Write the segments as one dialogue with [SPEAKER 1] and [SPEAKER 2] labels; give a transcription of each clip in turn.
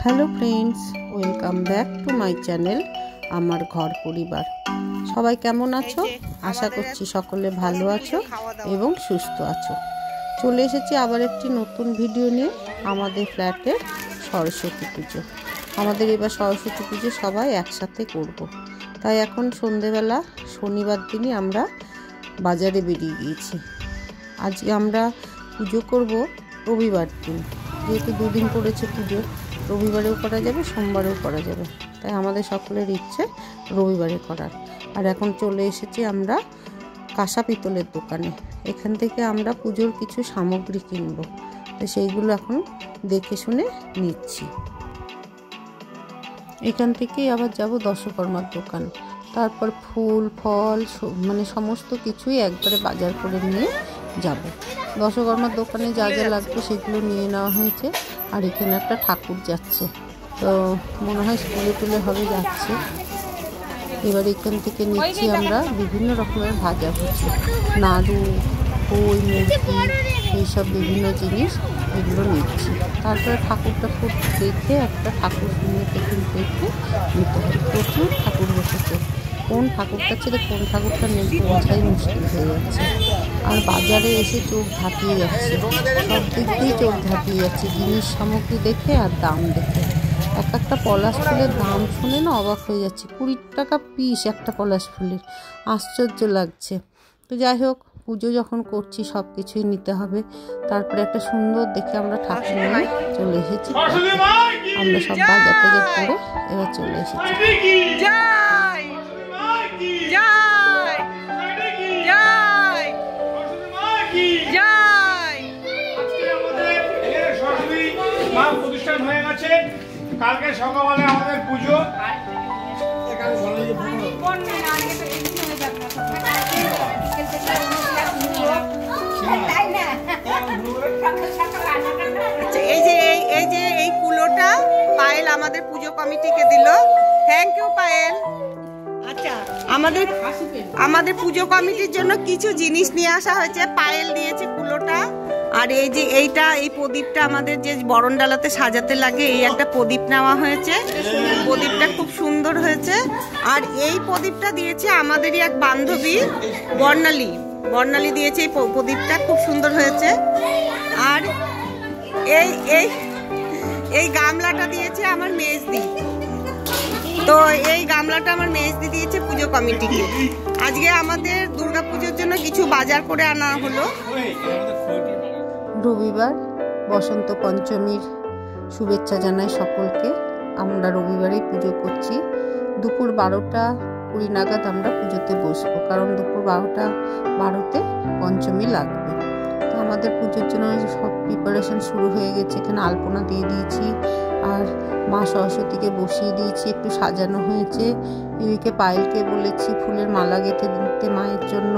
[SPEAKER 1] Hello friends, welcome back to my channel আমার ঘর পরিবার। সবাই কেমন আছো? আশা করছি সকলে ভালো আছো এবং সুস্থ আছো। চলে এসেছি আবার একটি নতুন ভিডিও নিয়ে। আমাদের ফ্ল্যাটের সরস্বতী পুজো, আমাদের এবার সরস্বতী পুজো সবাই একসাথে করব। তাই এখন সন্ধেবেলা শনিবার দিনই আমরা বাজারে বেরিয়ে গিয়েছি। আজকে আমরা পুজো করব রবিবার দিন, যেহেতু দুদিন পড়েছে পুজো, রবিবারেও করা যাবে, সোমবারেও করা যাবে। তাই আমাদের সকলের ইচ্ছে রবিবারে করার। আর এখন চলে এসেছি আমরা কাঁসা পিতলের দোকানে। এখান থেকে আমরা পুজোর কিছু সামগ্রী কিনবো, তো সেইগুলো এখন দেখে শুনে নিচ্ছি। এখান থেকেই আবার যাব দশকর্মার দোকান, তারপর ফুল ফল মানে সমস্ত কিছুই একবারে বাজার করে নিয়ে যাব। দশকর্মার দোকানে যা যা লাগবে সেগুলো নিয়ে নেওয়া হয়েছে। আর এখানে একটা ঠাকুর যাচ্ছে, তো মনে হয় স্কুলে টুলে হবে যাচ্ছে। এবার এখান থেকে নিচ্ছি আমরা বিভিন্ন রকমের ভাজা ভুজি, নাড়ু, খই, মুরগি, এইসব বিভিন্ন জিনিস এগুলো নিচ্ছি। তারপরে ঠাকুর দেখে একটা ঠাকুর দেখে নিতে হবে। প্রচুর ঠাকুর বসেছে, কোন ঠাকুরটা ছেড়ে কোন ঠাকুরটা নেই বোঝাই মুশকিল হয়ে যাচ্ছে। আর বাজারে এসে চোখ ধাপিয়ে যাচ্ছে, সব দিক দিয়েই চোখ ধাপিয়ে যাচ্ছে জিনিস সামগ্রী দেখে আর দাম দেখে। এক একটা পলাশ ফুলের দাম শুনে না অবাক হয়ে যাচ্ছে, 20 টাকা পিস একটা পলাশ ফুলের। আশ্চর্য লাগছে। তো যাই হোক, পুজো যখন করছি সব কিছুই নিতে হবে। তারপরে একটা সুন্দর দেখে আমরা ঠাকুর নিয়ে চলে এসেছি। আমরা সব বাজার টাজার করে এবার চলে এসেছি।
[SPEAKER 2] প্রতিষ্ঠান হয়ে গেছে, কালকে সকালে আমাদের পুজো।
[SPEAKER 3] এই কুলোটা পায়েল আমাদের পুজো কমিটিকে দিল। Thank you Payel. আচ্ছা, আমাদের পুজো কমিটির জন্য কিছু জিনিস নিয়ে আসা হয়েছে। পায়েল দিয়েছে কুলোটা। আর এই যে এই প্রদীপটা আমাদের যে বরণডালাতে সাজাতে লাগে, এই একটা প্রদীপ নেওয়া হয়েছে। প্রদীপটা খুব সুন্দর হয়েছে। আর এই প্রদীপটা দিয়েছে আমাদেরই এক বান্ধবী বর্ণালী দিয়েছে। এই প্রদীপটা খুব সুন্দর হয়েছে। আর এই গামলাটা দিয়েছে আমার মেজদি। তো এই গামলাটা আমার মেজদি দিয়েছে পুজো কমিটিকে। আজকে আমাদের দুর্গাপুজোর জন্য কিছু বাজার করে আনা হলো।
[SPEAKER 1] রবিবার বসন্ত পঞ্চমীর শুভেচ্ছা জানাই সকলকে। আমরা রবিবারেই পুজো করছি। দুপুর 12:20 নাগাদ আমরা পুজোতে বসবো, কারণ দুপুর 12:12 পঞ্চমী লাগবে। তো আমাদের পুজোর জন্য সব প্রিপারেশন শুরু হয়ে গেছে। এখানে আলপনা দিয়ে দিয়েছি, আর মা সরস্বতীকে বসিয়ে দিয়েছি, একটু সাজানো হয়েছে। এদিকে পায়েলকে বলেছি ফুলের মালা গেঁথে দিতে মায়ের জন্য।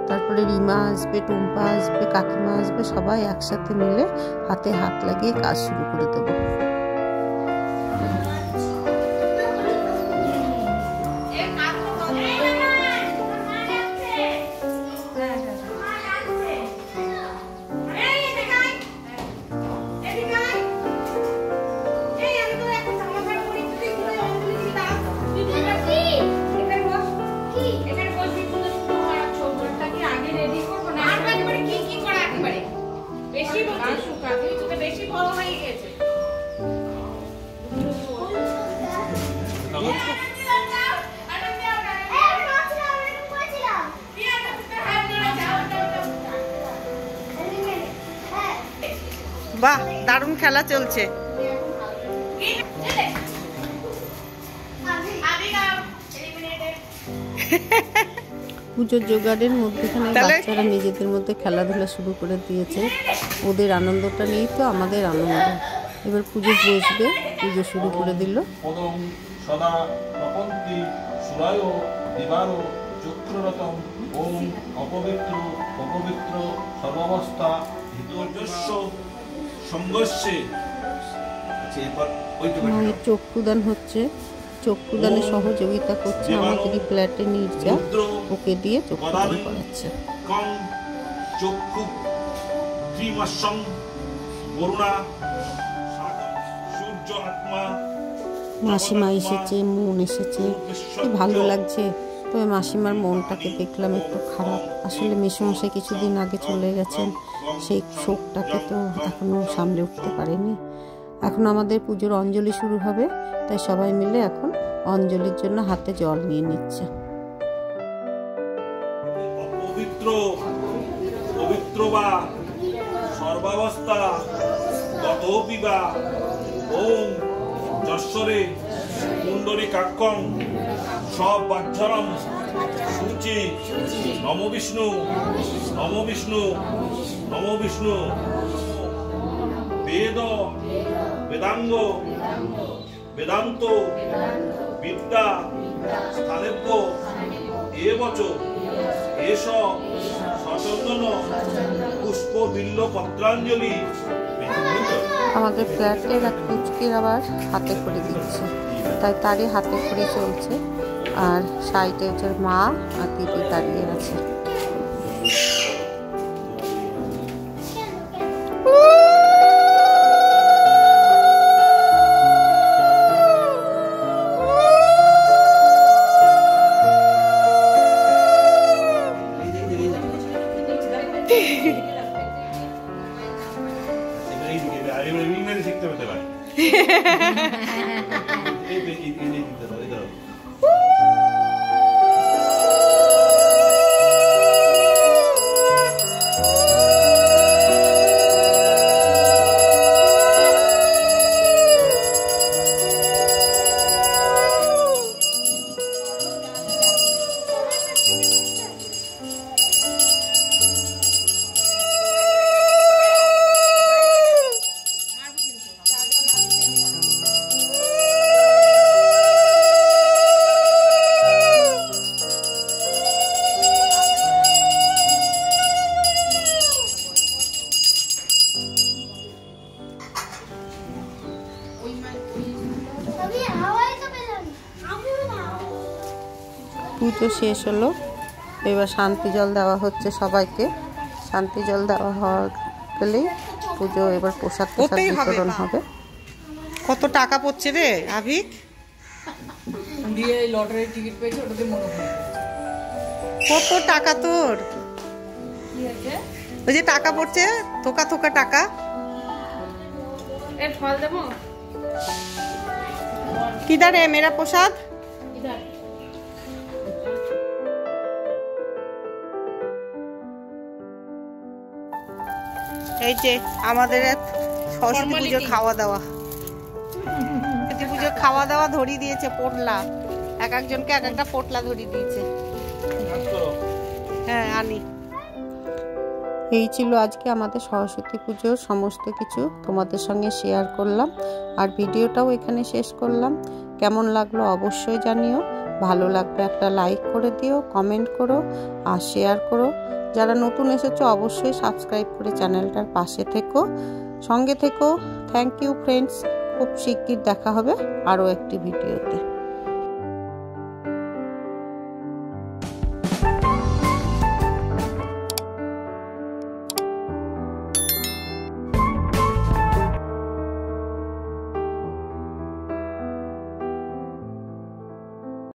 [SPEAKER 1] তারপরে রিমা আসবে, টুম্পা আসবে, কাকিমা আসবে, সবাই একসাথে মিলে হাতে হাত লাগিয়ে কাজ শুরু করে দেবো।
[SPEAKER 3] বাহ, দারুণ খেলা চলছে।
[SPEAKER 1] পুজোর জোগাড়ের মধ্যেখানে বাচ্চারা নিজেদের মধ্যে খেলাধুলা শুরু করে দিয়েছে। ওদের আনন্দটা নিয়েই তো আমাদের আনন্দ। এবার পুজো বসবে, পুজো শুরু করে দিল। মায়ের চক্ষুদান হচ্ছে, চক্ষুদানে সহযোগিতা করছে আমাদের ফ্ল্যাটে নির্জা, ওকে দিয়ে চক্ষুদান করাচ্ছে।
[SPEAKER 2] চক্ষু ত্রিমাসং বরুণা সূর্য
[SPEAKER 1] মাসিমা এসেছে, মন এসেছে, কি ভালো লাগছে। তবে মাসিমার মনটাকে দেখলাম একটু খারাপ। আসলে মেসোমশাই কিছুদিন আগে চলে গেছেন, সেই শোকটাকে তো এখনো সামলে উঠতে পারেনি। এখন আমাদের পুজোর অঞ্জলি শুরু হবে, তাই সবাই মিলে এখন অঞ্জলির জন্য হাতে জল নিয়ে নিচ্ছে।
[SPEAKER 4] অপবিত্র পবিত্র বা সর্বাবস্থা গতোপি বা ওম যশ্বরে কুণ্ডরী কাক্ষং সব বাহ্যরম সূচি নম বিষ্ণু নম বিষ্ণু নম বিষ্ণু বেদ বেদাঙ্গ বেদান্ত বিদ্যা স্থানেভ্য এবচ এষ সচন্দন পুষ্প বিল্ল পত্রাঞ্জলি।
[SPEAKER 1] আমাদের ফ্ল্যাটের এক পুচকির আবার হাতে করে দিচ্ছে, তাই তারই হাতে করে চলছে। আর সাইডে হচ্ছে মা আর দিদি দাঁড়িয়ে আছে।
[SPEAKER 4] শিখতে পেতে পারি।
[SPEAKER 1] পুজো শেষ হলো, এবার শান্তি জল দেওয়া হচ্ছে সবাইকে। শান্তি জল দেওয়া হওয়া গেলেই পুজো এবার প্রসাদ বিতরণ হবে।
[SPEAKER 3] কত টাকা পড়ছে রে আভিক?
[SPEAKER 5] দিয়ে লটারির টিকিট পেয়েছে, ওটাতে মনে হয়
[SPEAKER 3] কত টাকা তোর?
[SPEAKER 5] কি আছে?
[SPEAKER 3] ওই যে টাকা পড়ছে, থোকা থোকা টাকা।
[SPEAKER 5] এর ফল দেবো?
[SPEAKER 3] কিধার है मेरा प्रसाद?
[SPEAKER 5] इधर।
[SPEAKER 3] এই যে আমাদের সরস্বতী পুজো খাওয়া দাওয়া, সরস্বতী পুজো খাওয়া দাওয়া ধরিয়ে দিয়েছে পোটলা। এক একজনকে এক একটা পোটলা ধরিয়ে দিয়েছে। হ্যাঁ আনি।
[SPEAKER 1] এই ছিল আজকে আমাদের সরস্বতী পুজোর সমস্ত কিছু তোমাদের সঙ্গে শেয়ার করলাম, আর ভিডিওটাও এখানে শেষ করলাম। কেমন লাগলো অবশ্যই জানিও, ভালো লাগলে একটা লাইক করে দিও, কমেন্ট করো আর শেয়ার করো। যারা নতুন এসেছো অবশ্যই সাবস্ক্রাইব করে চ্যানেলটার পাশে থেকো, সঙ্গে থেকো। থ্যাংক ইউ ফ্রেন্ডস, খুব শিগগির দেখা হবে আরও একটি ভিডিওতে।